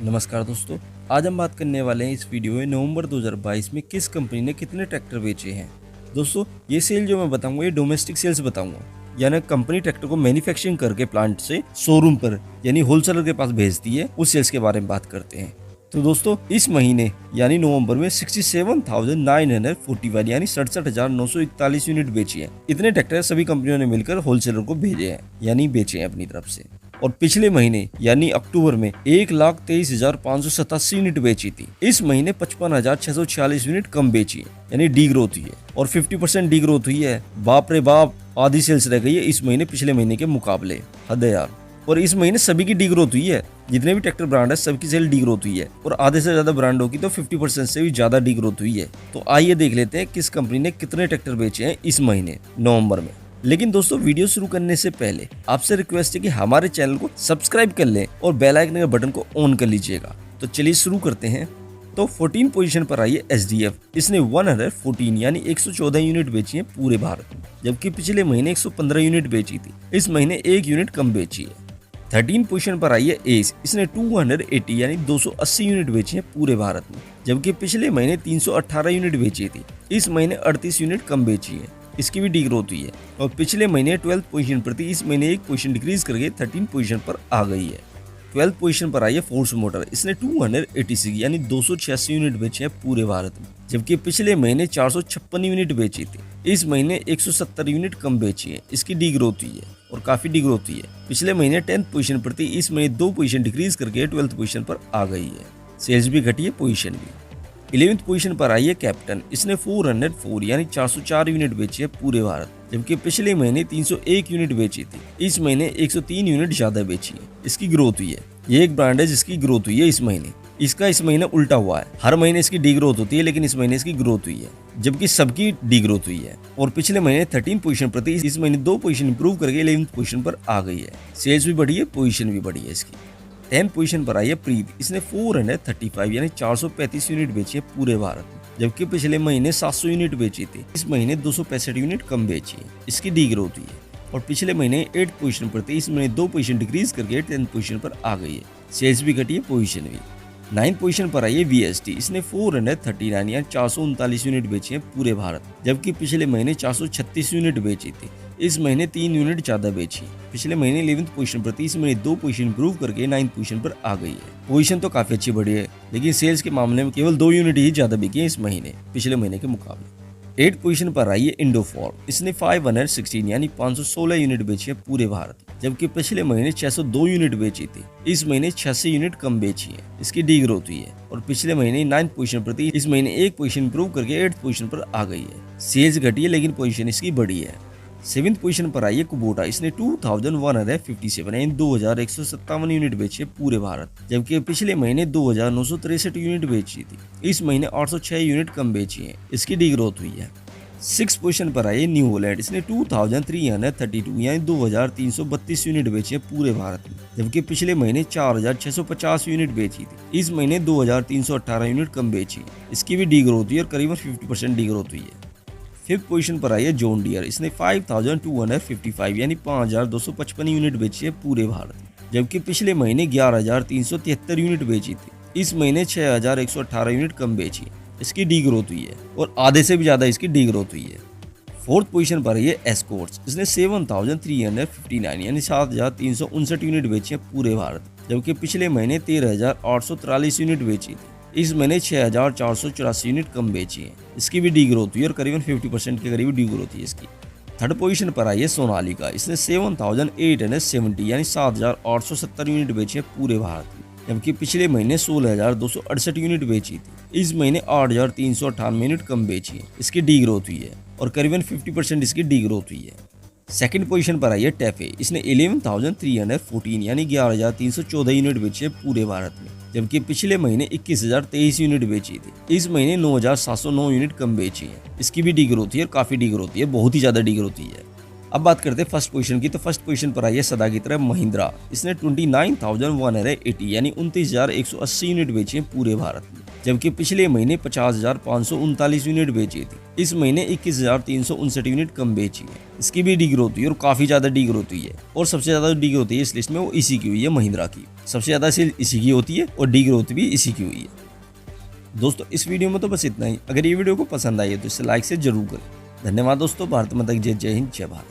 नमस्कार दोस्तों। आज हम बात करने वाले हैं इस वीडियो में नवंबर 2022 में किस कंपनी ने कितने ट्रैक्टर बेचे हैं। दोस्तों, ये सेल जो मैं बताऊंगा ये डोमेस्टिक सेल्स बताऊंगा, यानी कंपनी ट्रैक्टर को मैन्युफैक्चरिंग करके प्लांट से शोरूम पर यानी होलसेलर के पास भेजती है, उस सेल्स के बारे में बात करते हैं। तो दोस्तों, इस महीने यानी नवंबर में 67,941 यानी 67,941 यूनिट बेची है। इतने ट्रैक्टर सभी कंपनियों ने मिलकर होलसेलर को भेजे हैं यानी बेचे हैं अपनी तरफ से। और पिछले महीने यानी अक्टूबर में 1,23,587 यूनिट बेची थी। इस महीने 55,646 यूनिट कम बेची है यानी डी ग्रोथ हुई है और 50% डी ग्रोथ हुई है। बाप रे बाप, आधी सेल्स रह गई है इस महीने पिछले महीने के मुकाबले। हद है यार। और इस महीने सभी की डी ग्रोथ हुई है, जितने भी ट्रैक्टर ब्रांड है सबकी सेल डी ग्रोथ हुई है और आधे से ज्यादा ब्रांडों की तो 50% से भी ज्यादा डी ग्रोथ हुई है। तो आइए देख लेते हैं किस कंपनी ने कितने ट्रैक्टर बेचे हैं इस महीने नवंबर में। लेकिन दोस्तों, वीडियो शुरू करने से पहले आपसे रिक्वेस्ट है कि हमारे चैनल को सब्सक्राइब कर लें और बेल आइकन के बटन को ऑन कर लीजिएगा। तो चलिए शुरू करते हैं। तो 14 पोजीशन पर आई है SDF। इसने 114 यानी 114 यूनिट बेची है पूरे भारत में, जबकि पिछले महीने 115 यूनिट बेची थी। इस महीने 1 यूनिट कम बेची है। 13 पोजीशन पर आई है एस। इसने 280 यानी 280 यूनिट बेची है पूरे भारत में, जबकि पिछले महीने 318 यूनिट बेची थी। इस महीने 38 यूनिट कम बेची है, इसकी भी डी ग्रोथ हुई है। और पिछले महीने 12 पोजीशन पर थी, इस महीने 1 पोजीशन डिक्रीज करके 13 पोजीशन पर आ गई है। 12 पोजीशन पर आई है फोर्स मोटर। इसने 286 यानी 286 यूनिट बेचे हैं पूरे भारत में, जबकि पिछले महीने 456 यूनिट बेची थी। इस महीने 170 यूनिट कम बेची है, इसकी डी ग्रोथ हुई है और काफी डी ग्रोथ हुई है। पिछले महीने 10th पोजीशन पर थी, इस महीने 2 पोजीशन डिक्रीज करके 12th पोजीशन पर आ गई है। सेल्स भी घटी है, पोजीशन भी। 11th पोजीशन पर आई है कैप्टन। इसने 404 यानी 404 यूनिट बेची है पूरे भारत, जबकि पिछले महीने 301 यूनिट बेची थी। इस महीने 103 यूनिट ज्यादा बेची है, इसकी ग्रोथ हुई है। ये एक ब्रांड है जिसकी ग्रोथ हुई है इस महीने। इसका इस महीने उल्टा हुआ है, हर महीने इसकी डी ग्रोथ होती है लेकिन इस महीने इसकी ग्रोथ हुई है, जबकि सबकी डी ग्रोथ हुई है। और पिछले महीने 13 पोजीशन पर थी, इस महीने 2 पोजीशन इंप्रूव करके 11th पोजीशन पर आ गई है। सेल्स भी बढ़ी है, पोजीशन भी बढ़ी है इसकी। 10th पोजीशन पर आई है प्रीत। इसने 435 यानी 435 यूनिट बेची है पूरे भारत में, जबकि पिछले महीने 700 यूनिट बेची थी। इस महीने 265 यूनिट कम बेची है, इसकी डी ग्रोथ हुई है। और पिछले महीने 8th पोजीशन पर थी, इस महीने 2 पोजीशन डिक्रीज करके 10th पोजीशन पर आ गई है। सेल्स भी घटी है, पोजीशन भी। 9th पोजीशन पर आई है VST। इसने 439 यानी 439 यूनिट बेची है पूरे भारत, जबकि पिछले महीने 436 यूनिट बेची थी। इस महीने 3 यूनिट ज्यादा बेची। पिछले महीने 11th पोजीशन पर थी, इस महीने 2 पोजीशन इंप्रूव करके 9th पोजीशन पर आ गई है। पोजीशन तो काफी अच्छी बढ़ी है, लेकिन सेल्स के मामले में केवल 2 यूनिट ही ज्यादा बिकी है इस महीने पिछले महीने के मुकाबले। 8th पोजीशन पर आई है इंडोफॉर्म। इसने 516 यानी 516 यूनिट बेची है पूरे भारत, जबकि पिछले महीने 602 यूनिट बेची थी। इस महीने 86 यूनिट कम बेची है, इसकी डी ग्रोथ हुई है। और पिछले महीने 9th पोजीशन पर थी, इस महीने 1 पोजीशन इंप्रूव करके 8th पोजीशन पर आ गई है। सेल्स घटी है लेकिन पोजीशन इसकी बढ़ी है। 7th पोजीशन पर आई है कुबोटा। इसने 2157 यानी 2157 यूनिट बेची है पूरे भारत, जबकि पिछले महीने 2963 यूनिट बेची थी। इस महीने 806 यूनिट कम बेची है, इसकी डी ग्रोथ हुई है। 6th पोजीशन पर आई है न्यू होलैंड। इसने 2332 यानी 2332 यूनिट बेची है पूरे भारत में, जबकि पिछले महीने 4650 यूनिट बेची थी। इस महीने 2318 यूनिट कम बेची है, इसकी भी डी ग्रोथ हुई है और करीबन 50% डी ग्रोथ हुई है। 5th पोजीशन पर आई है जॉन डियर। इसने 5255 यानी 5255 यूनिट बेची है पूरे भारत में, जबकि पिछले महीने 11373 यूनिट बेची थी। इस महीने 6118 यूनिट कम बेची, इसकी डी ग्रोथ हुई है और आधे से भी ज्यादा इसकी डी ग्रोथ हुई है। 4th पोजीशन पर आई है एस्कॉर्ट्स। इसने 7359 यानी 7359 यूनिट बेची है पूरे भारत, जबकि पिछले महीने 13843 यूनिट बेची थी। इस महीने 6484 यूनिट कम बेची है, इसकी भी डी ग्रोथ हुई है और करीबन 50% के करीब डी ग्रोथ हुई है इसकी। 3rd पोजीशन पर आई है सोनालिका। इसने 7870 यानी 7870 यूनिट बेची है पूरे भारत में, जबकि पिछले महीने 16268 यूनिट बेची थी। इस महीने 8398 यूनिट कम बेची है, इसकी डी ग्रोथ हुई है और करीबन 50% इसकी डी ग्रोथ हुई है। 2nd पोजीशन पर आई है टैफे। इसने 11314 यानी 11314 यूनिट बेची है पूरे भारत में, जबकि पिछले महीने 21023 यूनिट बेची थी। इस महीने 9709 यूनिट कम बेची है, इसकी भी डी ग्रोथ हुई है और काफी डी ग्रोथ हुई है, बहुत ही ज्यादा डी ग्रोथ हुई है। अब बात करते हैं 1st पोजीशन की। तो 1st पोजीशन पर आई है सदा की तरह महिंद्रा। इसने 29180 यानी 29180 यूनिट बेची है पूरे भारत में, जबकि पिछले महीने 50,539 यूनिट बेची थी। इस महीने 21,359 यूनिट कम बेची है। इसकी भी डी ग्रोथ हुई है और काफी ज्यादा डी ग्रोथ हुई है। और सबसे ज्यादा डी ग्रोथ है इस लिस्ट में वो इसी की हुई है, महिंद्रा की। सबसे ज्यादा सेल इसी की होती है और डी ग्रोथ भी इसी की हुई है। दोस्तों इस वीडियो में तो बस इतना ही। अगर ये वीडियो को पसंद आई है तो इसे लाइक से जरूर करें। धन्यवाद दोस्तों। भारत माता की जय। जय हिंद, जय भारत।